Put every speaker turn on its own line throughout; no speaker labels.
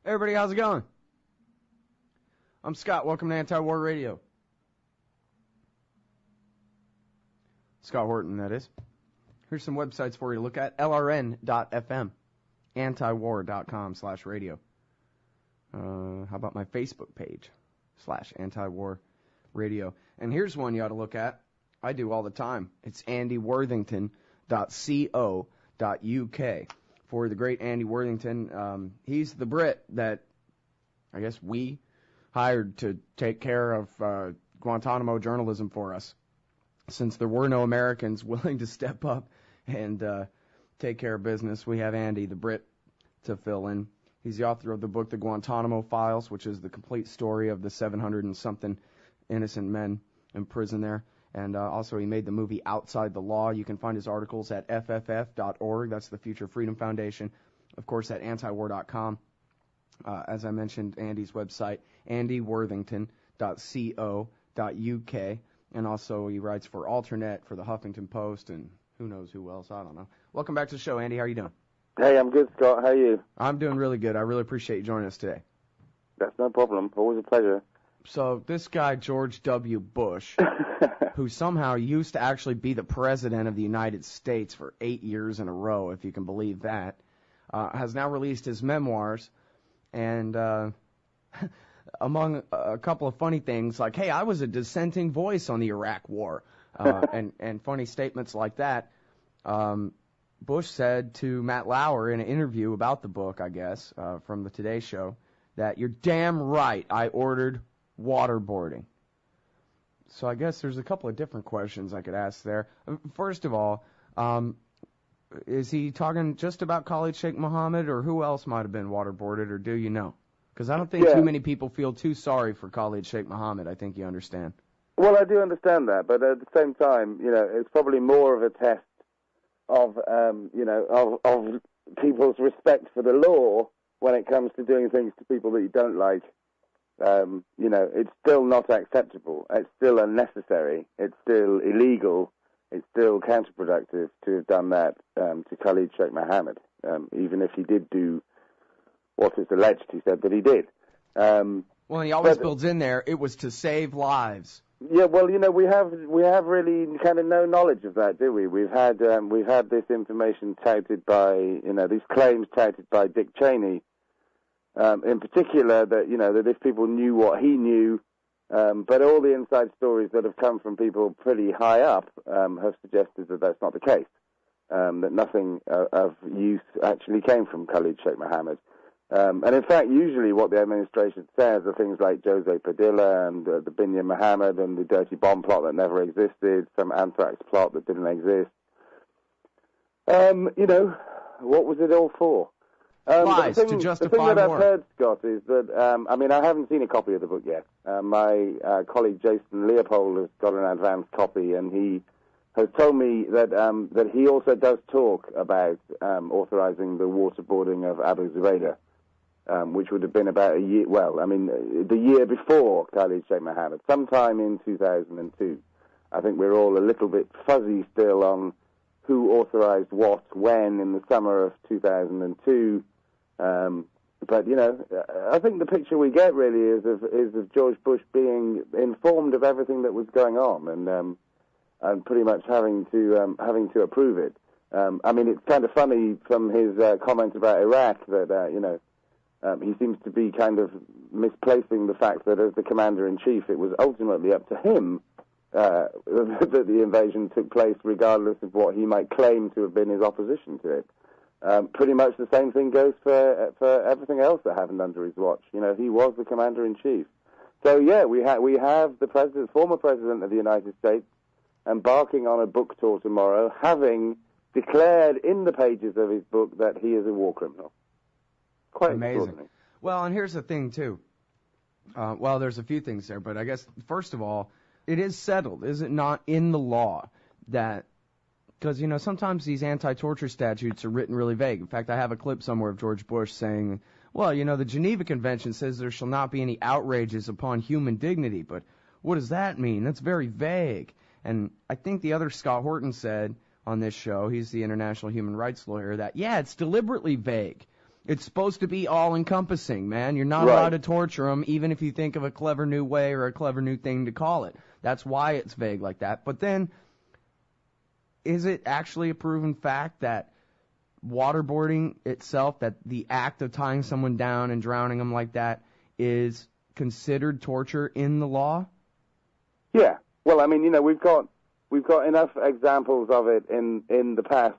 Hey everybody, how's it going? I'm Scott. Welcome to Anti-War Radio. Scott Horton, that is. Here's some websites for you to look at. LRN.FM, antiwar.com/radio. How about my Facebook page, /antiwar radio. And here's one you ought to look at. I do all the time. It's andyworthington.co.uk. For the great Andy Worthington, he's the Brit that I guess we hired to take care of Guantanamo journalism for us, since there were no Americans willing to step up and take care of business. We have Andy, the Brit, to fill in. He's the author of the book, The Guantanamo Files, which is the complete story of the 700 and something innocent men in prison there. And also he made the movie Outside the Law. You can find his articles at fff.org. That's the Future Freedom Foundation. Of course, at antiwar.com. As I mentioned, Andy's website, andyworthington.co.uk. And also he writes for Alternate, for the Huffington Post, and who knows who else. I don't know. Welcome back to the show, Andy. How are you doing?
Hey, I'm good, Scott. How are you?
I'm doing really good. I really appreciate you joining us today.
That's no problem. Always a pleasure.
So this guy, George W. Bush, who somehow used to actually be the president of the United States for 8 years in a row, if you can believe that, has now released his memoirs. And among a couple of funny things, like, hey, I was a dissenting voice on the Iraq War, and funny statements like that, Bush said to Matt Lauer in an interview about the book, I guess, from the Today Show, that you're damn right, I ordered waterboarding. So I guess there's a couple of different questions I could ask there. First of all, is he talking just about Khalid Sheikh Mohammed, or who else might have been waterboarded, or do you know? Because I don't think too many people feel too sorry for Khalid Sheikh Mohammed. I think you understand.
Well, I do understand that, but at the same time, it's probably more of a test of people's respect for the law when it comes to doing things to people that you don't like. It's still not acceptable. It's still unnecessary. It's still illegal. It's still counterproductive to have done that to Khalid Sheikh Mohammed, even if he did do what is alleged he said that he did.
Well, he always builds in there, it was to save lives.
Yeah, well, we have really kind of no knowledge of that, do we? We've had this information touted by, these claims touted by Dick Cheney, in particular, that that if people knew what he knew, but all the inside stories that have come from people pretty high up have suggested that that's not the case, that nothing of use actually came from Khalid Sheikh Mohammed. And in fact, usually what the administration says are things like Jose Padilla and the Binyam Mohammed and the dirty bomb plot that never existed, some anthrax plot that didn't exist. What was it all for?
Lies to justify war.
The thing that I've heard, Scott, is that, I haven't seen a copy of the book yet. My colleague Jason Leopold has got an advanced copy, and he has told me that he also does talk about authorizing the waterboarding of Abu Ghraib, which would have been about a year, the year before Khalid Sheikh Mohammed, sometime in 2002. I think we're all a little bit fuzzy still on who authorized what, when, in the summer of 2002. But I think the picture we get really is of George Bush being informed of everything that was going on and pretty much having to approve it. It's kind of funny from his comment about Iraq that he seems to be kind of misplacing the fact that as the commander-in-chief, it was ultimately up to him that the invasion took place, regardless of what he might claim to have been his opposition to it. Pretty much the same thing goes for everything else that happened under his watch. He was the commander-in-chief. So yeah, we have the former president of the United States, embarking on a book tour tomorrow, having declared in the pages of his book that he is a war criminal. Quite
amazing. Well, and here's the thing too. There's a few things there, but I guess first of all, it is settled, is it not, in the law that, because sometimes these anti-torture statutes are written really vague. In fact, I have a clip somewhere of George Bush saying, well, the Geneva Convention says there shall not be any outrages upon human dignity, but what does that mean? That's very vague. And I think the other Scott Horton said on this show, he's the international human rights lawyer, that, yeah, it's deliberately vague. It's supposed to be all-encompassing, man. You're not
Right.
allowed to torture them, even if you think of a clever new way or a clever new thing to call it. That's why it's vague like that. But then, is it actually a proven fact that waterboarding itself, that the act of tying someone down and drowning them like that, is considered torture in the law?
Yeah. Well, I mean, we've got enough examples of it in the past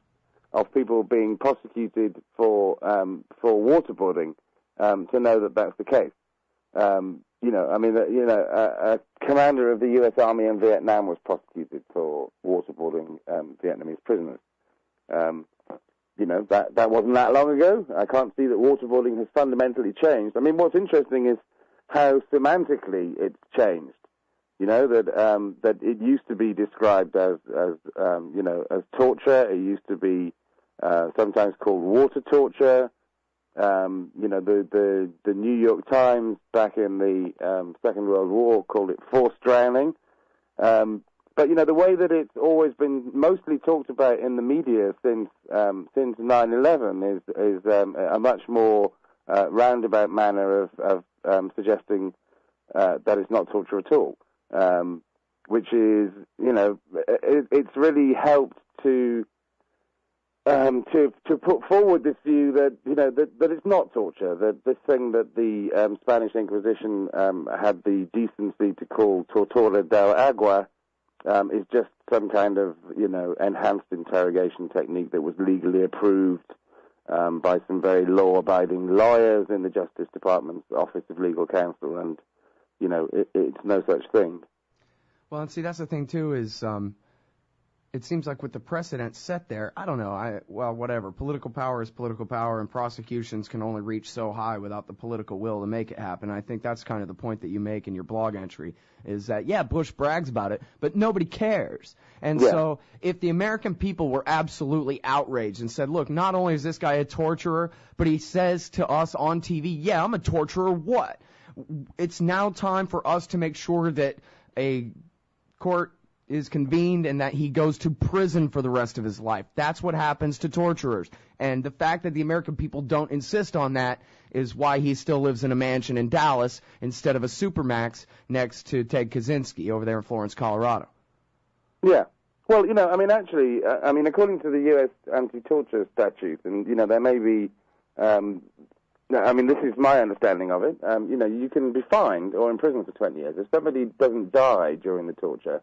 of people being prosecuted for waterboarding to know that that's the case. A commander of the U.S. Army in Vietnam was prosecuted for waterboarding Vietnamese prisoners. That wasn't that long ago. I can't see that waterboarding has fundamentally changed. I mean, what's interesting is how semantically it's changed. That it used to be described as torture. It used to be sometimes called water torture. The New York Times back in the Second World War called it forced drowning. But the way that it's always been mostly talked about in the media since 9/11 is a much more roundabout manner of suggesting that it's not torture at all, which is it's really helped to put forward this view that that it's not torture, that this thing that the Spanish Inquisition had the decency to call tortura del agua is just some kind of enhanced interrogation technique that was legally approved by some very law-abiding lawyers in the Justice Department's Office of Legal Counsel, and it's no such thing.
Well, and see, that's the thing too, is it seems like with the precedent set there, I don't know, whatever. Political power is political power, and prosecutions can only reach so high without the political will to make it happen. I think that's kind of the point that you make in your blog entry, is that, yeah, Bush brags about it, but nobody cares. And so if the American people were absolutely outraged and said, look, not only is this guy a torturer, but he says to us on TV, yeah, I'm a torturer, what? It's now time for us to make sure that a court is convened and that he goes to prison for the rest of his life. That's what happens to torturers. And the fact that the American people don't insist on that is why he still lives in a mansion in Dallas instead of a supermax next to Ted Kaczynski over there in Florence, Colorado.
Yeah. Well, actually, according to the U.S. anti-torture statute, and, there may be, this is my understanding of it, you can be fined or imprisoned for 20 years. If somebody doesn't die during the torture,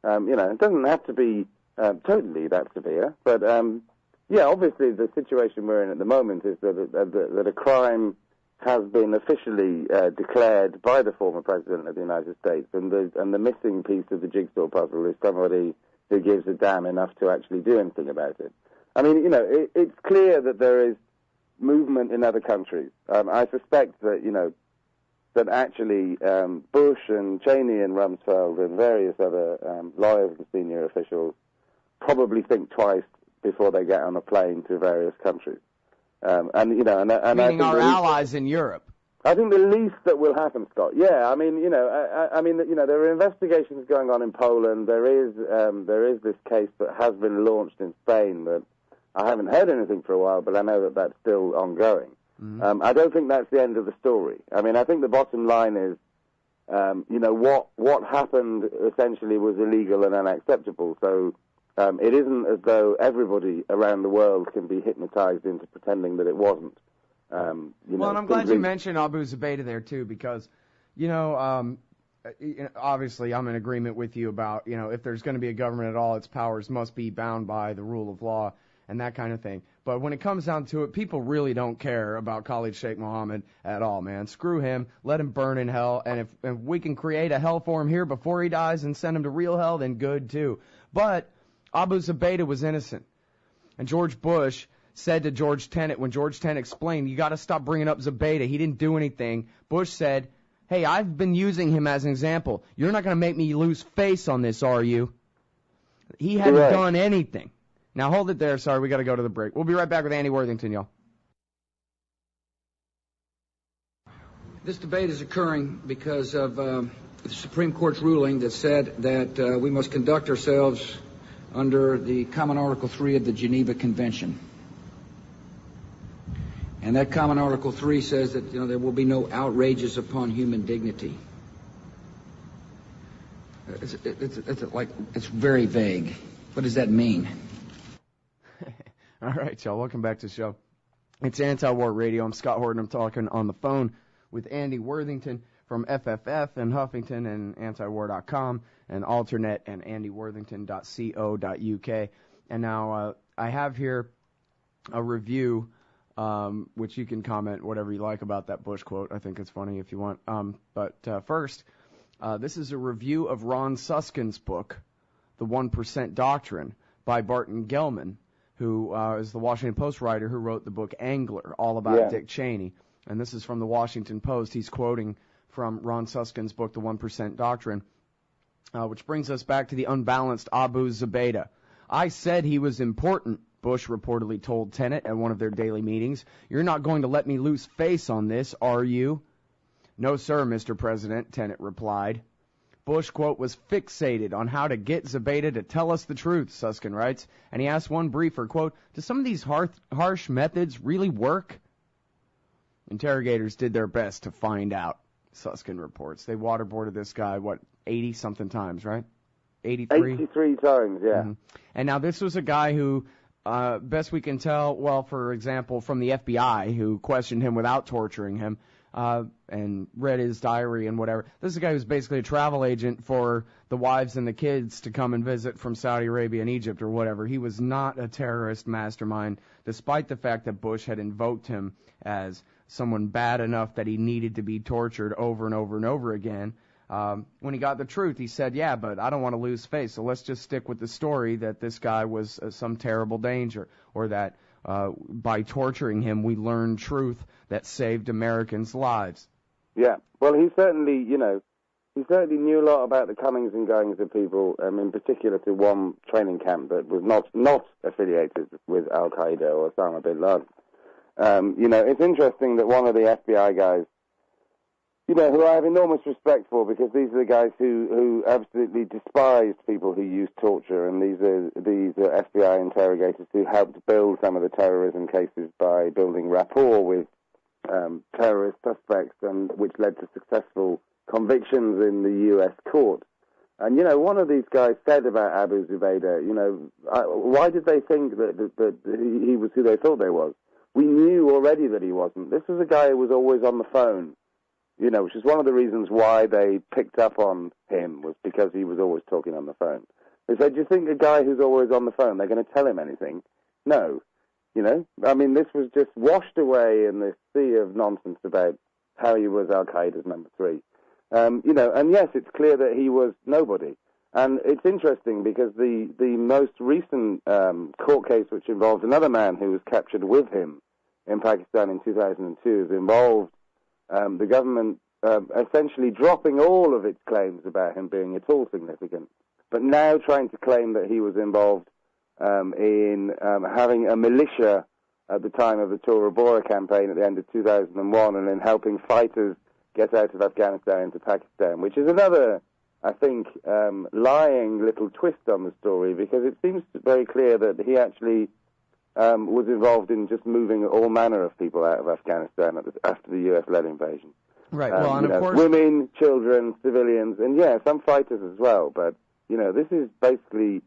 it doesn't have to be totally that severe, but obviously the situation we're in at the moment is that a crime has been officially declared by the former president of the United States, and the missing piece of the jigsaw puzzle is somebody who gives a damn enough to actually do anything about it. I mean, it's clear that there is movement in other countries. I suspect that that actually Bush and Cheney and Rumsfeld and various other lawyers and senior officials probably think twice before they get on a plane to various countries.
Meaning our allies in Europe.
I think the least that will happen, Scott. Yeah, there are investigations going on in Poland. There is this case that has been launched in Spain that I haven't heard anything for a while, but I know that that's still ongoing. Mm-hmm. I don't think that's the end of the story. I mean, I think the bottom line is, what happened essentially was illegal and unacceptable. So it isn't as though everybody around the world can be hypnotized into pretending that it wasn't.
And I'm glad you mentioned Abu Ghraib there too, because, obviously I'm in agreement with you about, if there's going to be a government at all, its powers must be bound by the rule of law and that kind of thing. But when it comes down to it, people really don't care about Khalid Sheikh Mohammed at all, man. Screw him. Let him burn in hell. And if we can create a hell for him here before he dies and send him to real hell, then good too. But Abu Ghraib was innocent. And George Bush said to George Tenet, when George Tenet explained, you got to stop bringing up Zubaydah. He didn't do anything. Bush said, hey, I've been using him as an example. You're not going to make me lose face on this, are you? He hadn't done anything. Now, hold it there. Sorry, we got to go to the break. We'll be right back with Andy Worthington, y'all.
This debate is occurring because of the Supreme Court's ruling that said that we must conduct ourselves under the Common Article 3 of the Geneva Convention. And that common Article 3 says that, there will be no outrages upon human dignity. It's very vague. What does that mean?
All right, y'all. Welcome back to the show. It's Anti-War Radio. I'm Scott Horton. I'm talking on the phone with Andy Worthington from FFF and Huffington and antiwar.com and Alternet and andyworthington.co.uk. And now I have here a review, which you can comment whatever you like about that Bush quote. I think it's funny if you want. But first, this is a review of Ron Susskind's book, The 1% Doctrine, by Barton Gellman, who is the Washington Post writer who wrote the book Angler, all about Dick Cheney. And this is from the Washington Post. He's quoting from Ron Susskind's book, The 1% Doctrine, which brings us back to the unbalanced Abu Ghraib. I said he was important, Bush reportedly told Tenet at one of their daily meetings. You're not going to let me lose face on this, are you? No, sir, Mr. President, Tenet replied. Bush, quote, was fixated on how to get Ghraib to tell us the truth, Susskind writes, and he asked one briefer, quote, do some of these harsh methods really work? Interrogators did their best to find out, Susskind reports. They waterboarded this guy, 80-something times, right? 83?
83 times, yeah.
Mm-hmm. And now this was a guy who, best we can tell, well, for example, from the FBI, who questioned him without torturing him, and read his diary and whatever. This is a guy who's basically a travel agent for the wives and the kids to come and visit from Saudi Arabia and Egypt or whatever. He was not a terrorist mastermind, despite the fact that Bush had invoked him as someone bad enough that he needed to be tortured over and over and over again. When he got the truth, he said, yeah, but I don't want to lose face, so let's just stick with the story that this guy was some terrible danger, or that by torturing him, we learned truth that saved Americans' lives.
Yeah. Well, he certainly knew a lot about the comings and goings of people, in particular to one training camp that was not affiliated with al-Qaeda or Osama bin Laden. It's interesting that one of the FBI guys, who I have enormous respect for, because these are the guys who absolutely despised people who used torture, and these are FBI interrogators who helped build some of the terrorism cases by building rapport with terrorist suspects, and which led to successful convictions in the U.S. court. And, one of these guys said about Abu Ghraib, why did they think that he was who they thought they was? We knew already that he wasn't. This was a guy who was always on the phone. Which is one of the reasons why they picked up on him, was because he was always talking on the phone. They said, do you think a guy who's always on the phone, they're going to tell him anything? No. This was just washed away in this sea of nonsense about how he was al-Qaeda's number 3. And yes, it's clear that he was nobody. And it's interesting because the most recent court case, which involved another man who was captured with him in Pakistan in 2002, involved the government essentially dropping all of its claims about him being at all significant, but now trying to claim that he was involved in having a militia at the time of the Tora Bora campaign at the end of 2001, and in helping fighters get out of Afghanistan into Pakistan, which is another, I think, lying little twist on the story, because it seems very clear that he actually was involved in just moving all manner of people out of Afghanistan after the U.S.-led invasion.
Right. Well, and of course,
women, children, civilians, and some fighters as well. But this is basically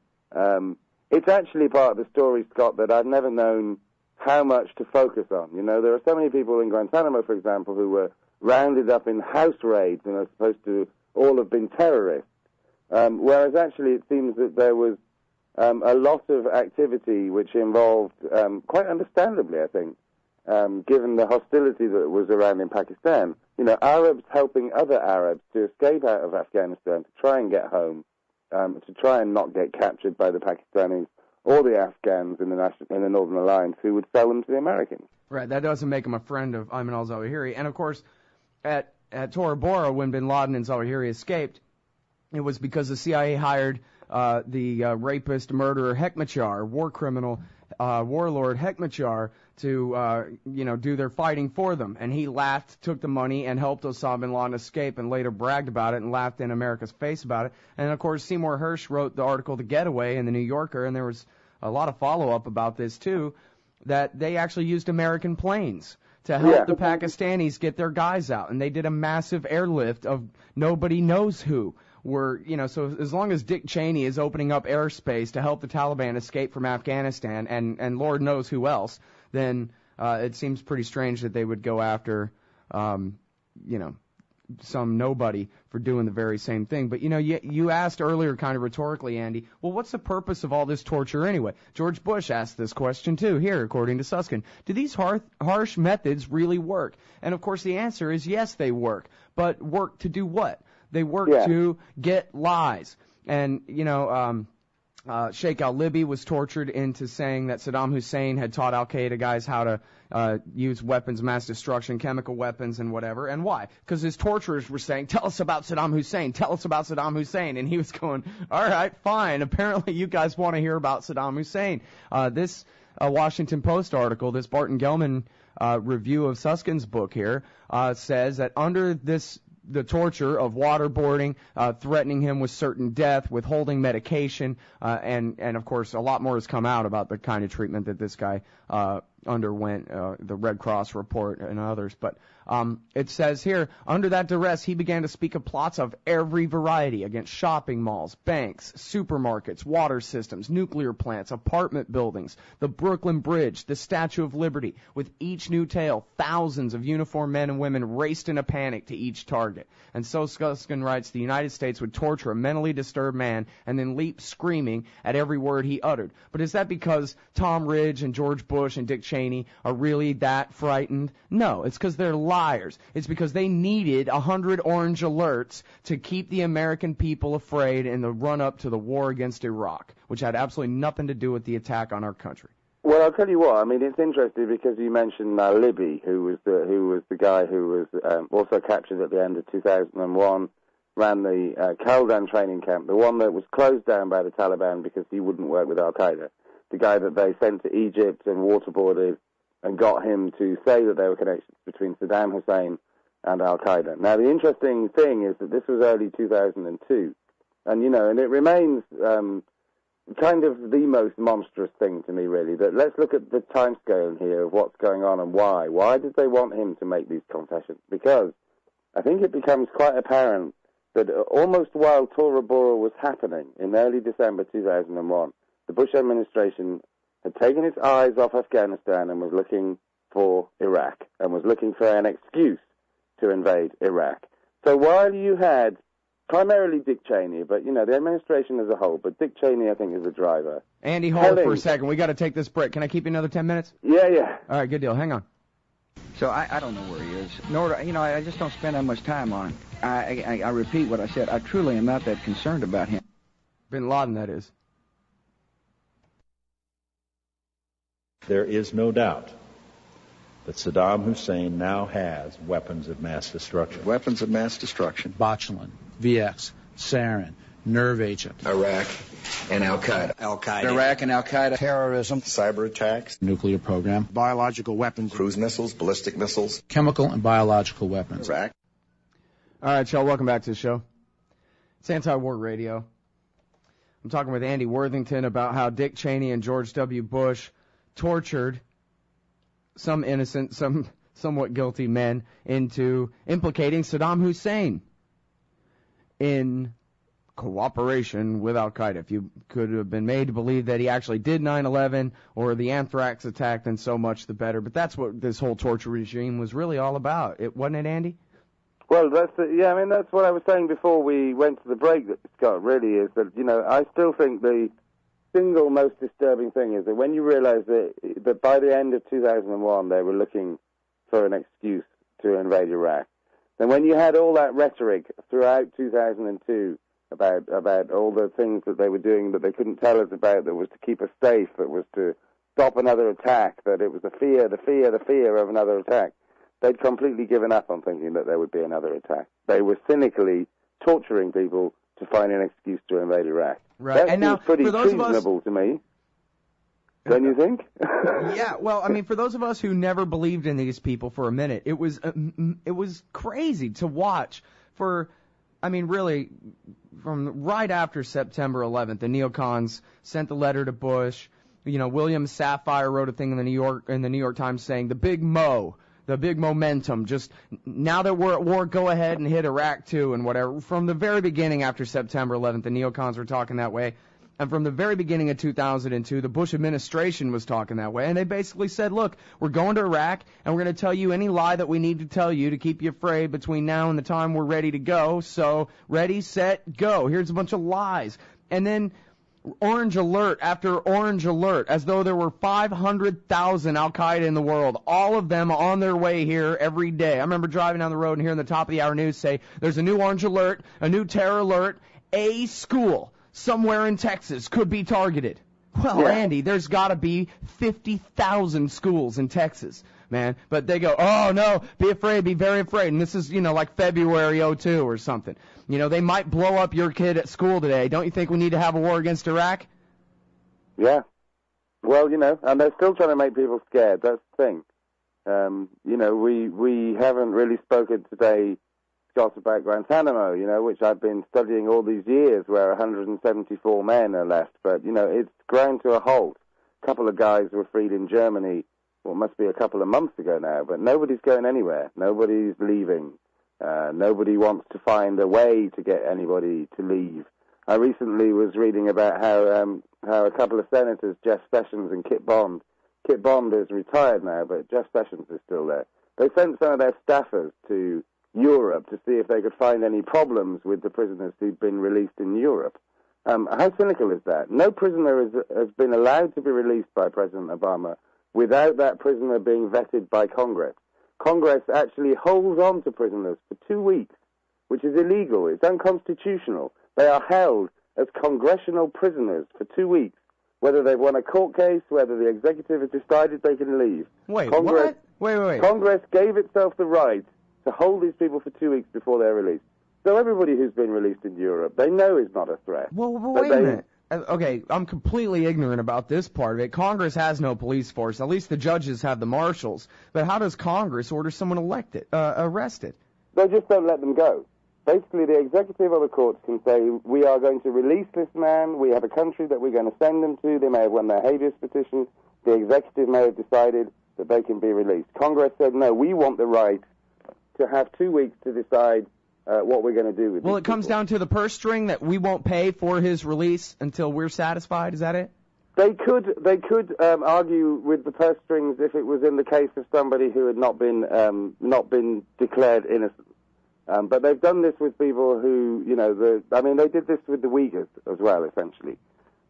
it's actually part of the story, Scott, that I've never known how much to focus on. There are so many people in Guantanamo, for example, who were rounded up in house raids and are supposed to all have been terrorists, whereas actually it seems that there was a lot of activity which involved, quite understandably, I think, given the hostility that was around in Pakistan, Arabs helping other Arabs to escape out of Afghanistan, to try and get home, to try and not get captured by the Pakistanis or the Afghans in the Northern Alliance, who would sell them to the Americans.
Right, that doesn't make him a friend of Ayman al-Zawahiri. And, of course, at Tora Bora, when bin Laden and Zawahiri escaped, it was because the CIA hired the rapist, murderer Hekmatyar, war criminal, warlord Hekmatyar, to do their fighting for them. And he laughed, took the money, and helped Osama bin Laden escape, and later bragged about it and laughed in America's face about it. And, of course, Seymour Hersh wrote the article The Getaway in the New Yorker, and there was a lot of follow-up about this, too, that they actually used American planes to help the Pakistanis get their guys out. And they did a massive airlift of nobody knows who. So as long as Dick Cheney is opening up airspace to help the Taliban escape from Afghanistan, and Lord knows who else, then it seems pretty strange that they would go after, some nobody for doing the very same thing. But, you asked earlier kind of rhetorically, Andy, well, what's the purpose of all this torture anyway? George Bush asked this question, too, here, according to Susskind. Do these harsh methods really work? And, of course, the answer is yes, they work. But work to do what? They work to get lies. And, Sheikh al-Libi was tortured into saying that Saddam Hussein had taught al-Qaeda guys how to use weapons of mass destruction, chemical weapons and whatever. And why? Because his torturers were saying, tell us about Saddam Hussein, tell us about Saddam Hussein. And he was going, all right, fine. Apparently you guys want to hear about Saddam Hussein. This Washington Post article, this Barton Gellman review of Suskind's book here, says that under the torture of waterboarding, threatening him with certain death, withholding medication, and of course a lot more has come out about the kind of treatment that this guy underwent, the Red Cross report and others. But it says here, under that duress, he began to speak of plots of every variety against shopping malls, banks, supermarkets, water systems, nuclear plants, apartment buildings, the Brooklyn Bridge, the Statue of Liberty. With each new tale, thousands of uniformed men and women raced in a panic to each target. And so Susskind writes, the United States would torture a mentally disturbed man and then leap screaming at every word he uttered. But is that because Tom Ridge and George Bush and Dick Cheney are really that frightened? No, it's because they're liars. It's because they needed 100 orange alerts to keep the American people afraid in the run-up to the war against Iraq, which had absolutely nothing to do with the attack on our country.
Well, I'll tell you what. I mean, it's interesting because you mentioned Libby, who was the guy who was also captured at the end of 2001, ran the Kaldan training camp, the one that was closed down by the Taliban because he wouldn't work with al-Qaeda. The guy that they sent to Egypt and waterboarded and got him to say that there were connections between Saddam Hussein and al-Qaeda. Now, the interesting thing is that this was early 2002, and it remains kind of the most monstrous thing to me, really, that let's look at the timescale here of what's going on and why. Why did they want him to make these confessions? Because I think it becomes quite apparent that almost while Tora Bora was happening in early December 2001, the Bush administration had taken its eyes off Afghanistan and was looking for Iraq and was looking for an excuse to invade Iraq. So while you had primarily Dick Cheney, but, the administration as a whole, but Dick Cheney, I think, is the driver.
Andy, hold for a second. We got to take this break. Can I keep you another 10 minutes?
Yeah.
All right, good deal. Hang on.
So I don't know where he is. Nor, I just don't spend that much time on him. I repeat what I said. I truly am not that concerned about him.
Bin Laden, that is.
There is no doubt that Saddam Hussein now has weapons of mass destruction.
Weapons of mass destruction.
Botulinum, VX, sarin, nerve agent.
Iraq and al-Qaeda.
Iraq and al-Qaeda.
Terrorism. Cyber attacks.
Nuclear program.
Biological weapons. Cruise missiles, ballistic missiles.
Chemical and biological weapons.
Iraq.
All right, y'all, welcome back to the show. It's Anti-War Radio. I'm talking with Andy Worthington about how Dick Cheney and George W. Bush tortured some innocent, some somewhat guilty men into implicating Saddam Hussein in cooperation with al-Qaeda. If you could have been made to believe that he actually did 9/11 or the anthrax attack, then so much the better. But that's what this whole torture regime was really all about. Wasn't it, Andy?
Well, that's what I was saying before we went to the break, Scott, really, is that, I still think the single most disturbing thing is that when you realize that by the end of 2001 they were looking for an excuse to invade Iraq, then when you had all that rhetoric throughout 2002 about all the things that they were doing that they couldn't tell us about, that was to keep us safe, that was to stop another attack, that it was the fear of another attack, they'd completely given up on thinking that there would be another attack. They were cynically torturing people to find an excuse to invade Iraq.
Right.
That
and
seems
now,
pretty
for those
treasonable to me. Don't you think?
Yeah, well, I mean, for those of us who never believed in these people for a minute, it was crazy to watch really, from right after September 11th, the neocons sent the letter to Bush. William Safire wrote a thing in the New York Times saying the Big Mo, the big momentum. Just now that we're at war, go ahead and hit Iraq too and whatever. From the very beginning after September 11th, the neocons were talking that way. And from the very beginning of 2002, the Bush administration was talking that way. And they basically said, look, we're going to Iraq, and we're going to tell you any lie that we need to tell you to keep you afraid between now and the time we're ready to go. So, ready, set, go. Here's a bunch of lies. And then orange alert after orange alert, as though there were 500,000 al-Qaeda in the world, all of them on their way here every day. I remember driving down the road and hearing the top of the hour news say, there's a new orange alert, a new terror alert, a school somewhere in Texas could be targeted. Well, yeah. Andy, there's got to be 50,000 schools in Texas, man. But they go, oh, no, be afraid, be very afraid. And this is, like February 02 or something. They might blow up your kid at school today. Don't you think we need to have a war against Iraq?
Yeah. Well, and they're still trying to make people scared. That's the thing. We haven't really spoken today, Scott, about Guantanamo, which I've been studying all these years, where 174 men are left. But, it's ground to a halt. A couple of guys were freed in Germany, must be a couple of months ago now, but nobody's going anywhere. Nobody's leaving. Nobody wants to find a way to get anybody to leave. I recently was reading about how a couple of senators, Jeff Sessions and Kit Bond is retired now, but Jeff Sessions is still there. They sent some of their staffers to Europe to see if they could find any problems with the prisoners who'd been released in Europe. How cynical is that? No prisoner has been allowed to be released by President Obama without that prisoner being vetted by Congress. Congress actually holds on to prisoners for 2 weeks, which is illegal. It's unconstitutional. They are held as congressional prisoners for 2 weeks, whether they've won a court case, whether the executive has decided they can leave.
Wait,
Congress,
what? Wait.
Congress gave itself the right to hold these people for 2 weeks before they're released. So everybody who's been released in Europe, they know is not a threat.
Well, wait a minute. Okay, I'm completely ignorant about this part of it. Congress has no police force. At least the judges have the marshals. But how does Congress order someone arrested?
They just don't let them go. Basically, the executive or the courts can say, we are going to release this man. We have a country that we're going to send them to. They may have won their habeas petition. The executive may have decided that they can be released. Congress said, no, we want the right to have 2 weeks to decide what we're going to do with
Well, it comes down to the purse string that we won't pay for his release until we're satisfied. Is that it?
They could argue with the purse strings if it was in the case of somebody who had not been declared innocent. But they've done this with people who, they did this with the Uyghurs as well, essentially.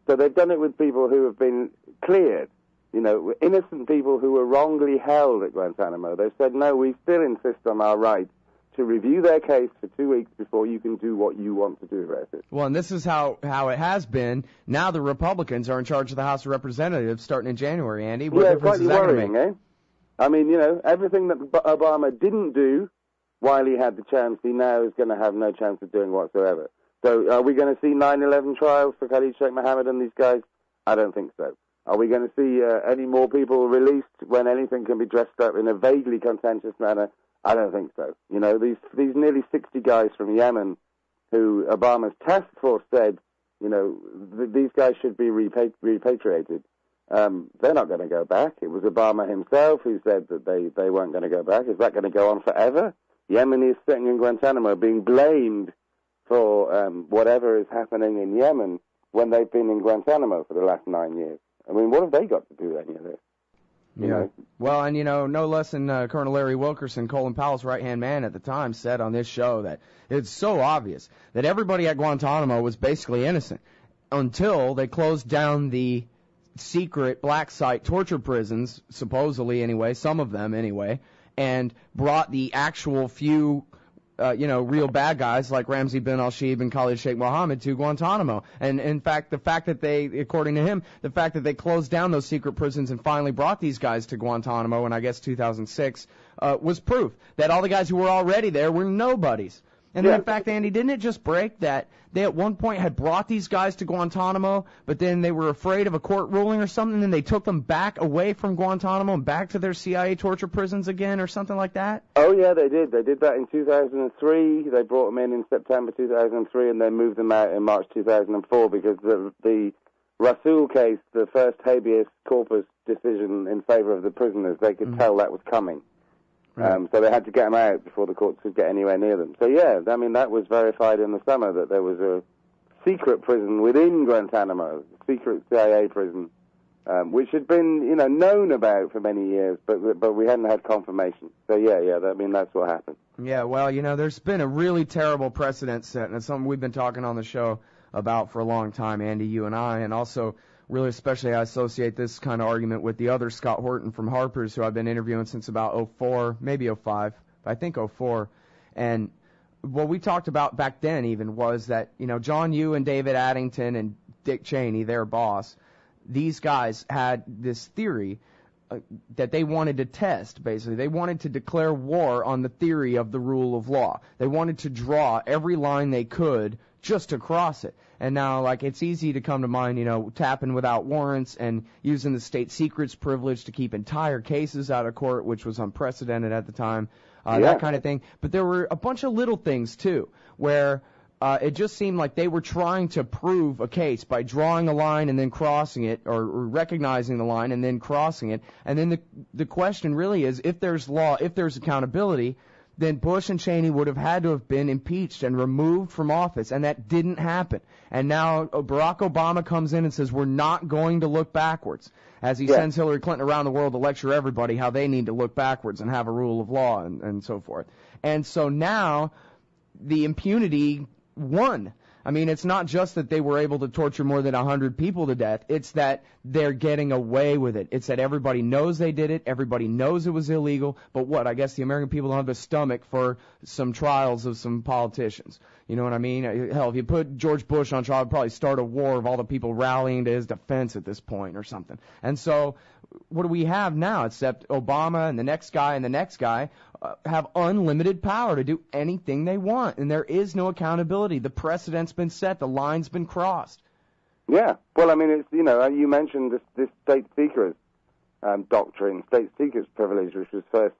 So they've done it with people who have been cleared, innocent people who were wrongly held at Guantanamo. They've said, no, we still insist on our right to review their case for 2 weeks before you can do what you want to do about it.
Well, and this is how it has been. Now the Republicans are in charge of the House of Representatives starting in January, Andy. What difference is that going to make?
Eh? I mean, everything that Obama didn't do while he had the chance, he now is going to have no chance of doing whatsoever. So are we going to see 9/11 trials for Khalid Sheikh Mohammed and these guys? I don't think so. Are we going to see any more people released when anything can be dressed up in a vaguely contentious manner? I don't think so. These nearly 60 guys from Yemen who Obama's task force said, these guys should be repatriated. They're not going to go back. It was Obama himself who said that they weren't going to go back. Is that going to go on forever? Yemenis sitting in Guantanamo being blamed for whatever is happening in Yemen when they've been in Guantanamo for the last 9 years. I mean, what have they got to do with any of this?
Yeah. Well, and no less than Colonel Larry Wilkerson, Colin Powell's right-hand man at the time, said on this show that it's so obvious that everybody at Guantanamo was basically innocent until they closed down the secret black site torture prisons, supposedly anyway, some of them anyway, and brought the actual few real bad guys like Ramzi bin al-Shibh and Khalid Sheikh Mohammed to Guantanamo. And in fact, the fact that according to him, the fact that they closed down those secret prisons and finally brought these guys to Guantanamo in, I guess, 2006, was proof that all the guys who were already there were nobodies. And then, in fact, Andy, didn't it just break that they at one point had brought these guys to Guantanamo, but then they were afraid of a court ruling or something, and they took them back away from Guantanamo and back to their CIA torture prisons again or something like that?
Oh, yeah, they did. They did that in 2003. They brought them in September 2003, and then moved them out in March 2004 because the Rasul case, the first habeas corpus decision in favor of the prisoners, they could tell that was coming.
Right.
So they had to get them out before the courts could get anywhere near them. So, yeah, I mean, that was verified in the summer that there was a secret prison within Guantanamo, secret CIA prison, which had been, known about for many years, but we hadn't had confirmation. So, I mean, that's what happened.
Yeah, well, there's been a really terrible precedent set, and it's something we've been talking on the show about for a long time, Andy, you and I, and also really especially I associate this kind of argument with the other Scott Horton from Harper's, who I've been interviewing since about 04, maybe 05, I think 04, and what we talked about back then even was that, John Yoo and David Addington and Dick Cheney, their boss, these guys had this theory that they wanted to test, basically. They wanted to declare war on the theory of the rule of law. They wanted to draw every line they could just to cross it. And now, it's easy to come to mind, tapping without warrants and using the state secrets privilege to keep entire cases out of court, which was unprecedented at the time, that kind of thing. But there were a bunch of little things, too, where it just seemed like they were trying to prove a case by drawing a line and then crossing it, or recognizing the line and then crossing it. And then the question really is, if there's law, if there's accountability, then Bush and Cheney would have had to have been impeached and removed from office, and that didn't happen. And now Barack Obama comes in and says, we're not going to look backwards, as he sends Hillary Clinton around the world to lecture everybody how they need to look backwards and have a rule of law and so forth. And so now the impunity won. I mean, it's not just that they were able to torture more than 100 people to death. It's that they're getting away with it. It's that everybody knows they did it. Everybody knows it was illegal. But what? I guess the American people don't have the stomach for some trials of some politicians. You know what I mean? Hell, if you put George Bush on trial, it'd probably start a war of all the people rallying to his defense at this point or something. And so what do we have now except Obama and the next guy have unlimited power to do anything they want, and there is no accountability. The precedent's been set. The line's been crossed. Yeah.
Well, I mean, it's, you mentioned this state secrets doctrine, state secrets privilege, which was first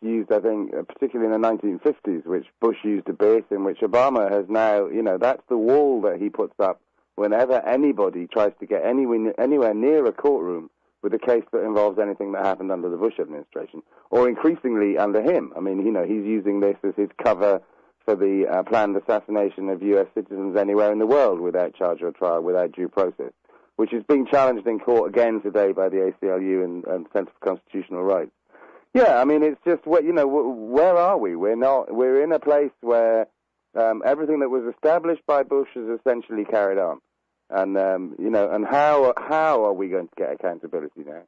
used, I think, particularly in the 1950s, which Bush used a bit, in which Obama has now, that's the wall that he puts up whenever anybody tries to get anywhere near a courtroom with a case that involves anything that happened under the Bush administration, or increasingly under him. I mean, he's using this as his cover for the planned assassination of U.S. citizens anywhere in the world without charge or trial, without due process, which is being challenged in court again today by the ACLU and Center for Constitutional Rights. Yeah, I mean, it's just, where are we? We're in a place where everything that was established by Bush is essentially carried on. And, and how are we going to get accountability now?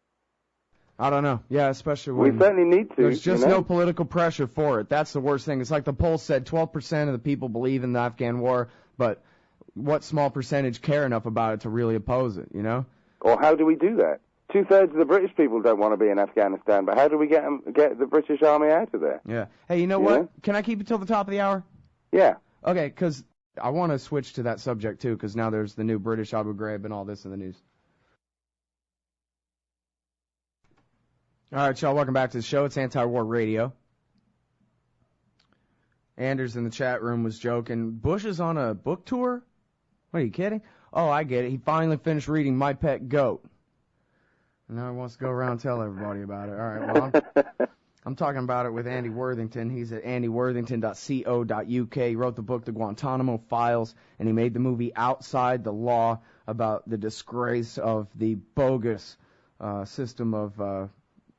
I don't know. Yeah, especially when...
We certainly need to.
There's just no political pressure for it. That's the worst thing. It's like the poll said 12% of the people believe in the Afghan war, but what small percentage care enough about it to really oppose it,
Or how do we do that? 2/3 of the British people don't want to be in Afghanistan, but how do we get the British Army out of there?
Yeah. Hey, you know what? Can I keep it till the top of the hour?
Yeah.
Okay, because I want to switch to that subject, too, because now there's the new British Abu Ghraib and all this in the news. All right, y'all, welcome back to the show. It's Anti-War Radio. Anders in the chat room was joking. Bush is on a book tour? What, are you kidding? Oh, I get it. He finally finished reading My Pet Goat. And now he wants to go around and tell everybody about it. All right, well, I'm talking about it with Andy Worthington. He's at andyworthington.co.uk. He wrote the book, The Guantanamo Files, and he made the movie Outside the Law about the disgrace of the bogus system of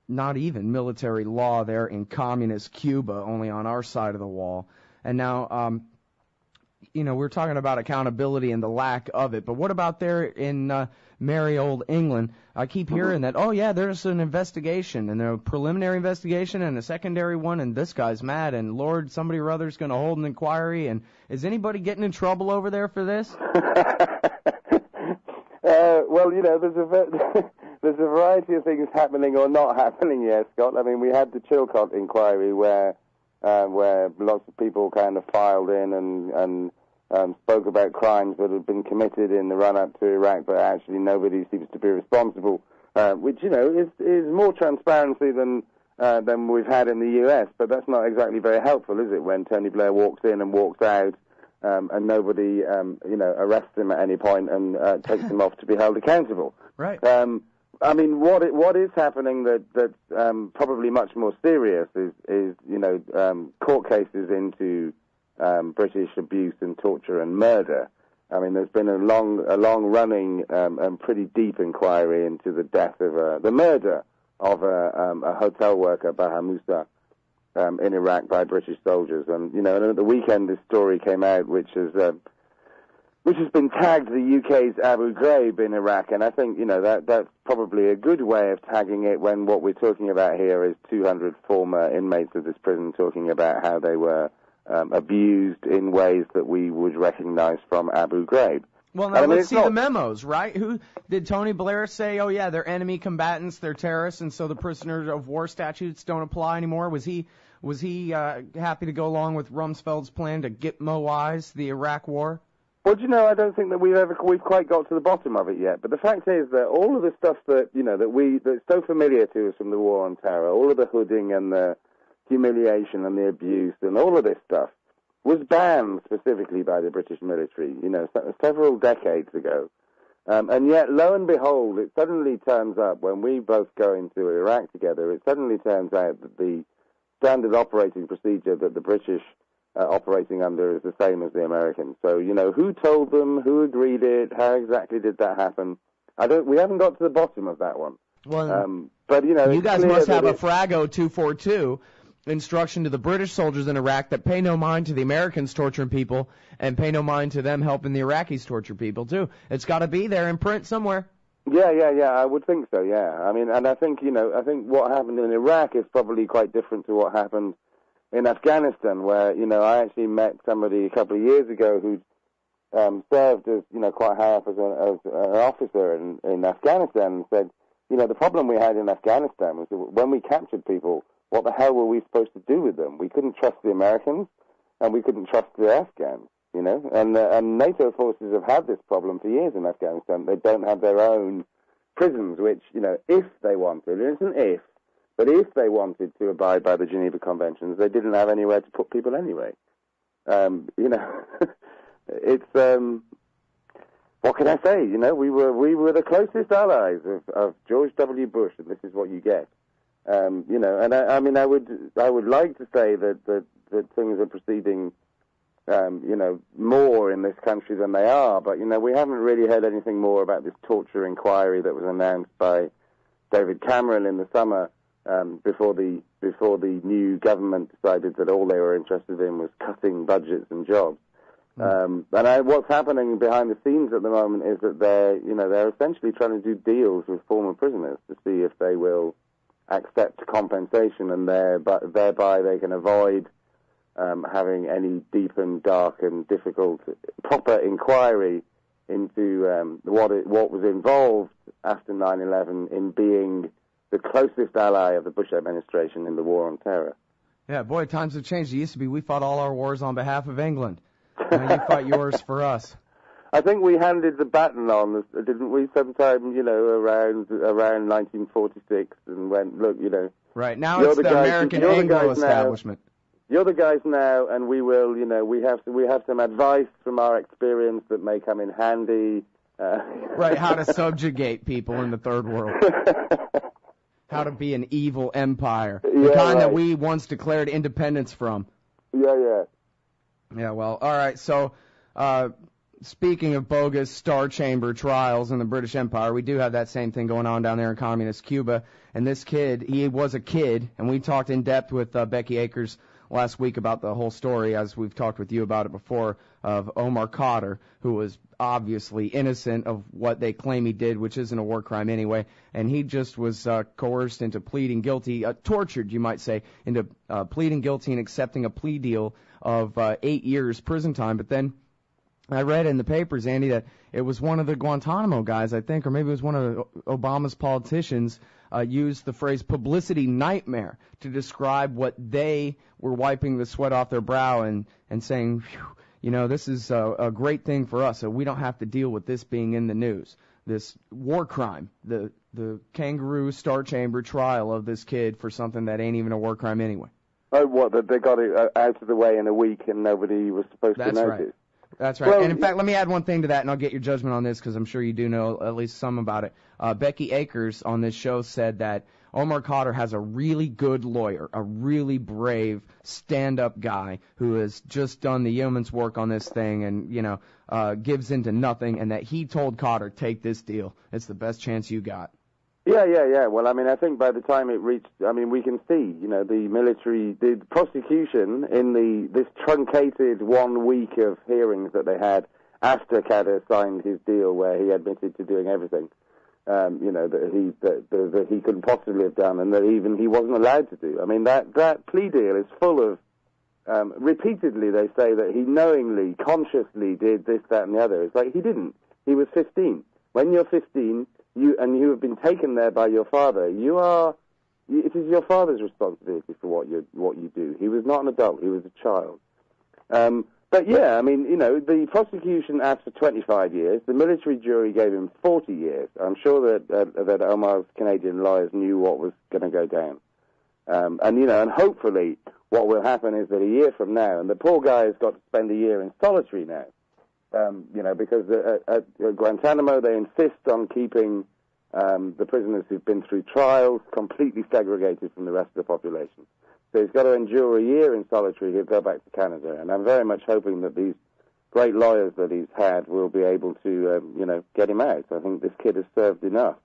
not even military law there in communist Cuba, only on our side of the wall. And now, we're talking about accountability and the lack of it, but what about there in merry old England? I keep hearing that, there's an investigation, and a preliminary investigation and a secondary one, and this guy's mad, and Lord, somebody or other's going to hold an inquiry, and is anybody getting in trouble over there for this?
There's a variety of things happening or not happening, Scott. I mean, we had the Chilcot inquiry where lots of people kind of filed in and spoke about crimes that had been committed in the run-up to Iraq, but actually nobody seems to be responsible, which, is more transparency than we've had in the U.S., but that's not exactly very helpful, is it, when Tony Blair walks in and walks out and nobody, arrests him at any point and takes him off to be held accountable.
Right.
I mean, what is happening that's probably much more serious is court cases into British abuse and torture and murder. I mean, there's been a long-running and pretty deep inquiry into the death of the murder of a hotel worker, Baha Musa, in Iraq by British soldiers. And and at the weekend this story came out, which has been tagged the UK's Abu Ghraib in Iraq, and I think that's probably a good way of tagging it when what we're talking about here is 200 former inmates of this prison talking about how they were abused in ways that we would recognise from Abu Ghraib.
Well, now let's see the memos, right? Who did Tony Blair say? Oh yeah, they're enemy combatants, they're terrorists, and so the prisoner of war statutes don't apply anymore. Was he happy to go along with Rumsfeld's plan to Gitmo-ize the Iraq War?
Well, I don't think that we've quite got to the bottom of it yet. But the fact is that all of the stuff that's so familiar to us from the War on Terror, all of the hooding and the humiliation and the abuse and all of this stuff was banned specifically by the British military, several decades ago. And yet, lo and behold, it suddenly turns up when we both go into Iraq together. It suddenly turns out that the standard operating procedure that the British operating under is the same as the Americans. So, who told them, who agreed it, how exactly did that happen? We haven't got to the bottom of that one.
Well,
but
you guys must have a Frago 242 instruction to the British soldiers in Iraq that pay no mind to the Americans torturing people and pay no mind to them helping the Iraqis torture people too. It's got to be there in print somewhere.
Yeah, I would think so, yeah. I mean, and I think what happened in Iraq is probably quite different to what happened in Afghanistan, where, I actually met somebody a couple of years ago who served as, quite high up as an officer in Afghanistan, and said, the problem we had in Afghanistan was that when we captured people, what the hell were we supposed to do with them? We couldn't trust the Americans, and we couldn't trust the Afghans, and NATO forces have had this problem for years in Afghanistan. They don't have their own prisons, which, if they wanted, it isn't if, but if they wanted to abide by the Geneva Conventions, they didn't have anywhere to put people anyway. It's, what can I say? We were the closest allies of George W. Bush, and this is what you get. And I would like to say that things are proceeding, more in this country than they are, but, we haven't really heard anything more about this torture inquiry that was announced by David Cameron in the summer, before the new government decided that all they were interested in was cutting budgets and jobs. What's happening behind the scenes at the moment is that they're essentially trying to do deals with former prisoners to see if they will accept compensation, and thereby they can avoid having any deep and dark and difficult proper inquiry into what was involved after 9/11 in being the closest ally of the Bush administration in the War on Terror.
Yeah, boy, times have changed. It used to be we fought all our wars on behalf of England. Now you fight yours for us.
I think we handed the baton on, didn't we, sometime, around 1946, and went, look,
Right, now it's the American Anglo establishment.
You're the guys now, and we will, we have some advice from our experience that may come in handy.
Right, how to subjugate people in the third world. How to be an evil empire. The kind that we once declared independence from.
Yeah.
Yeah, well, all right, so speaking of bogus Star Chamber trials in the British Empire, we do have that same thing going on down there in communist Cuba. And this kid, he was a kid, and we talked in depth with Becky Akers last week about the whole story, as we've talked with you about it before, of Omar Khadr, who was obviously innocent of what they claim he did, which isn't a war crime anyway, and he just was coerced into pleading guilty, tortured, you might say, into pleading guilty and accepting a plea deal of 8 years prison time. But then I read in the papers, Andy, that it was one of the Guantanamo guys, I think, or maybe it was one of Obama's politicians, used the phrase publicity nightmare to describe what they were wiping the sweat off their brow and saying, this is a great thing for us, so we don't have to deal with this being in the news. This war crime, the kangaroo Star Chamber trial of this kid for something that ain't even a war crime anyway.
Oh, what, that they got it out of the way in a week and nobody was supposed to notice?
Right. That's right.
Well,
and in fact, let me add one thing to that, and I'll get your judgment on this because I'm sure you do know at least some about it. Becky Akers on this show said that Omar Khadr has a really good lawyer, a really brave, stand-up guy who has just done the yeoman's work on this thing and, gives into nothing, and that he told Khadr, take this deal. It's the best chance you got.
Yeah. Well, I mean, I think by the time it reached, I mean, we can see, the prosecution in this truncated 1 week of hearings that they had after Khadr signed his deal where he admitted to doing everything, that he couldn't possibly have done and that even he wasn't allowed to do. I mean, that plea deal is full of, repeatedly they say that he knowingly, consciously did this, that, and the other. It's like he didn't. He was 15. When you're 15, you have been taken there by your father, it is your father's responsibility for what you do. He was not an adult, he was a child. But yeah, I mean, the prosecution asked for 25 years, the military jury gave him 40 years. I'm sure that Omar's Canadian lawyers knew what was going to go down. And hopefully what will happen is that a year from now, and the poor guy has got to spend a year in solitary now, because at Guantanamo they insist on keeping the prisoners who've been through trials completely segregated from the rest of the population. So he's got to endure a year in solitary. He'll go back to Canada, and I'm very much hoping that these great lawyers that he's had will be able to, get him out. I think this kid has served enough.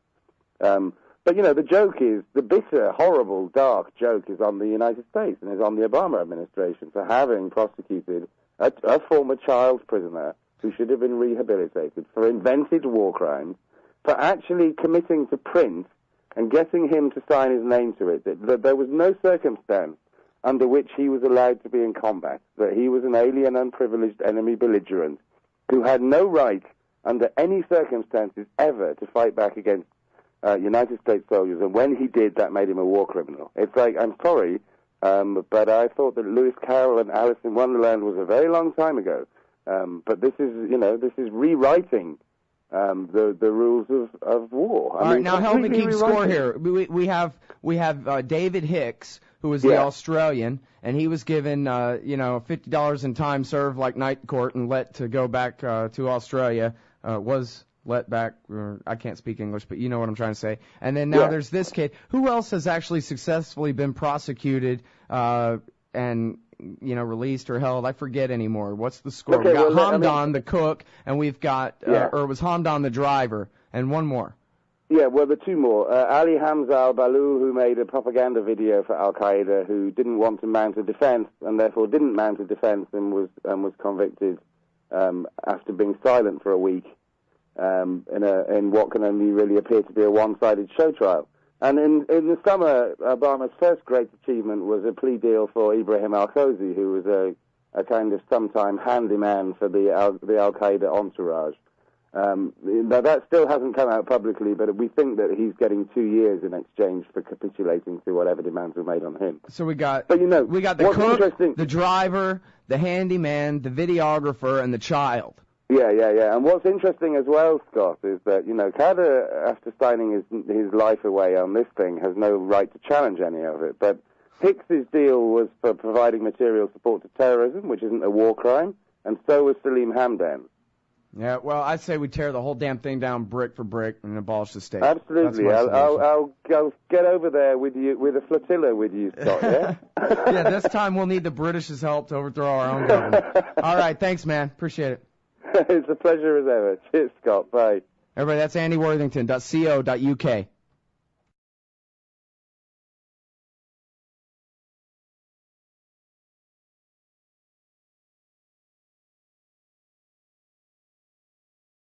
But the joke is, the bitter, horrible, dark joke is on the United States and is on the Obama administration for having prosecuted a former child prisoner who should have been rehabilitated for invented war crimes, for actually committing to print and getting him to sign his name to it, that there was no circumstance under which he was allowed to be in combat, that he was an alien, unprivileged enemy belligerent who had no right under any circumstances ever to fight back against United States soldiers, and when he did, that made him a war criminal. It's like, I'm sorry, but I thought that Lewis Carroll and Alice in Wonderland was a very long time ago. But this is rewriting the rules of war.
All right, now help me keep score here. We have David Hicks, who was the Australian, and he was given $50 in time served like night court and let to go back to Australia. Was let back. I can't speak English, but you know what I'm trying to say. And then now there's this kid. Who else has actually successfully been prosecuted and released or held? I forget anymore. What's the score?
Okay,
we got Hamdan, the cook, and we've got, or it was Hamdan, the driver, and one more.
Yeah, well, the two more. Ali Hamza al-Balou, who made a propaganda video for al-Qaeda, who didn't want to mount a defense, and therefore didn't mount a defense, and was convicted after being silent for a week in what can only really appear to be a one-sided show trial. And in the summer, Obama's first great achievement was a plea deal for Ibrahim al-Khozi, who was a kind of sometime handyman for the al-Qaeda entourage. That still hasn't come out publicly, but we think that he's getting 2 years in exchange for capitulating to whatever demands were made on him.
So we got the cook, the driver, the handyman, the videographer, and the child.
Yeah. And what's interesting as well, Scott, is that, Khadr, after signing his life away on this thing, has no right to challenge any of it. But Hicks's deal was for providing material support to terrorism, which isn't a war crime, and so was Salim Hamdan.
Yeah, well, I'd say we tear the whole damn thing down brick for brick and abolish the state.
Absolutely. I'll get over there with you, with a flotilla with you, Scott, yeah?
Yeah, this time we'll need the British's help to overthrow our own government. All right, thanks, man. Appreciate it.
It's a pleasure as ever. Cheers, Scott. Bye.
Everybody, that's AndyWorthington.co.uk.